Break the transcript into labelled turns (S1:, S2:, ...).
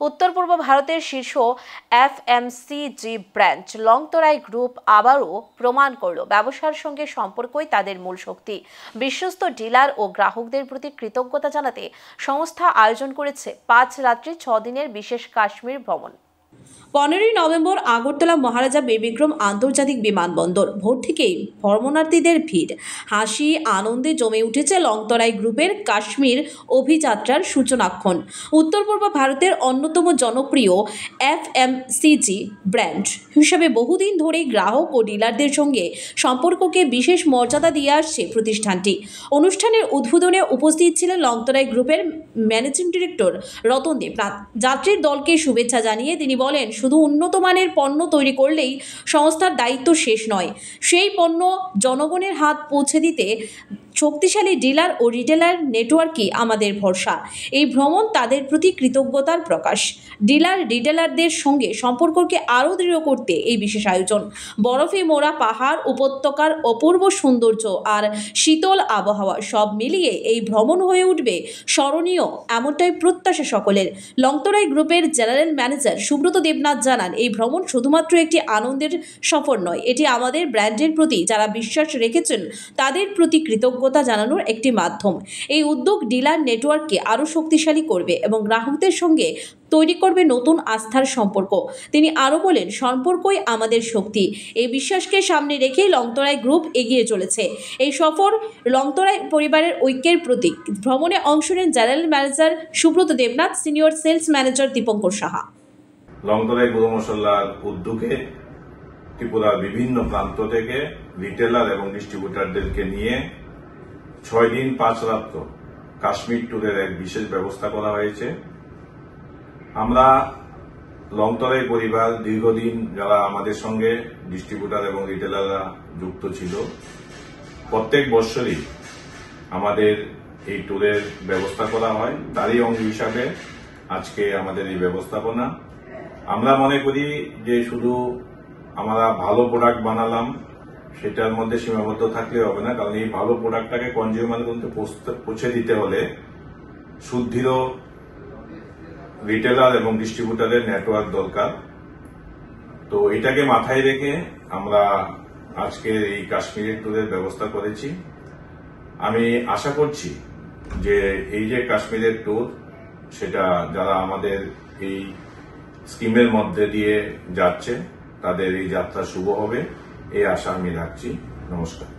S1: উত্তর পূর্ব ভারতের শীর্ষ এফএমসিজি ব্র্যান্ড লংতরাই গ্রুপ আবারও প্রমাণ করল ব্যবসার সঙ্গে সম্পর্কই তাদের মূল শক্তি। বিশ্বস্ত ডিলার ও গ্রাহকদের প্রতি কৃতজ্ঞতা জানাতে সংস্থা আয়োজন করেছে 5 রাত্রি 6 দিনের বিশেষ কাশ্মীর ভ্রমণ।
S2: 15ই নভেম্বর আগরতলা মহারাজা বীরবিক্রম আন্তর্জাতিক বিমানবন্দর। ভোর থেকেই ভ্রমণার্থীদের ভিড়, হাসি আনন্দে জমে উঠেছে লংতরাই গ্রুপের কাশ্মীর অভিযাত্রার সূচনাক্ষণ। উত্তর পূর্ব ভারতের অন্যতম জনপ্রিয় এফএমসিজি ব্র্যান্ড হিসেবে বহুদিন ধরেই গ্রাহক ও ডিলারদের সঙ্গে সম্পর্ককে বিশেষ মর্যাদা দিয়ে আসছে প্রতিষ্ঠানটি। অনুষ্ঠানের উদ্বোধনে উপস্থিত ছিলেন লংতরাই গ্রুপের ম্যানেজিং ডিরেক্টর রতন দেবনাথ। যাত্রীর দলকে শুভেচ্ছা জানিয়ে তিনি বলেন, শুধু উন্নত মানের পণ্য তৈরি করলেই সংস্থার দায়িত্ব শেষ নয়, সেই পণ্য জনগণের হাত পৌঁছে দিতে শক্তিশালী ডিলার ও রিটেলার নেটওয়ার্কই আমাদের ভরসা। এই ভ্রমণ তাদের প্রতি কৃতজ্ঞতার প্রকাশ। ডিলার রিটেলারদের সঙ্গে সম্পর্ককে আরও দৃঢ় করতে এই বিশেষ আয়োজন। বরফে মোড়া পাহাড়, উপত্যকার অপূর্ব সৌন্দর্য আর শীতল আবহাওয়া সব মিলিয়ে এই ভ্রমণ হয়ে উঠবে স্মরণীয়, এমনটাই প্রত্যাশা সকলের। লংতরাই গ্রুপের জেনারেল ম্যানেজার সুব্রত দেবনাথ জানান, এই ভ্রমণ শুধুমাত্র একটি আনন্দের সফর নয়, এটি আমাদের ব্র্যান্ডের প্রতি যারা বিশ্বাস রেখেছেন তাদের প্রতি কৃতজ্ঞতা জানানোর একটি মাধ্যম। এই উদ্যোগ ডিলার নেটওয়ার্ককে আরও শক্তিশালী করবে এবং গ্রাহকদের সঙ্গে তৈরি করবে নতুন আস্থার সম্পর্ক। তিনি আরও বলেন, সম্পর্কই আমাদের শক্তি। এই বিশ্বাসকে সামনে রেখেই লংতরাই গ্রুপ এগিয়ে চলেছে। এই সফর লংতরাই পরিবারের ঐক্যের প্রতীক। ভ্রমণে অংশ নেন general manager Subrata Debnath, senior sales manager Dipankar Saha.
S3: Longtharai গুঁড়ো মশলার উদ্যোগে ত্রিপুরার বিভিন্ন প্রান্ত থেকে রিটেলার এবং ডিস্ট্রিবিউটারদেরকে নিয়ে 6 দিন 5 রাত কাশ্মীর ট্যুরের এক বিশেষ ব্যবস্থা করা হয়েছে। আমরা লংতরাই পরিবার দীর্ঘদিন যারা আমাদের সঙ্গে ডিস্ট্রিবিউটার এবং রিটেলাররা যুক্ত ছিল, প্রত্যেক বছরই আমাদের এই ট্যুরের ব্যবস্থা করা হয়। তারই অঙ্গ হিসাবে আজকে আমাদের এই ব্যবস্থাপনা। আমরা মনে করি যে শুধু আমরা ভালো প্রোডাক্ট বানালাম সেটার মধ্যে সীমাবদ্ধ থাকলে হবে না, কারণ এই ভালো প্রোডাক্টটাকে কনজিউমার পর্যন্ত পৌঁছে দিতে হলে সুদৃঢ় রিটেলার এবং ডিস্ট্রিবিউটারের নেটওয়ার্ক দরকার। তো এটাকে মাথায় রেখে আমরা আজকে এই কাশ্মীরের ট্যুরের ব্যবস্থা করেছি। আমি আশা করছি যে এই যে কাশ্মীরের ট্যুর, সেটা যারা আমাদের এই স্কিমের মধ্যে দিয়ে যাচ্ছে তাদের এই যাত্রা শুভ হবে, এই আশা আমি রাখছি। নমস্কার।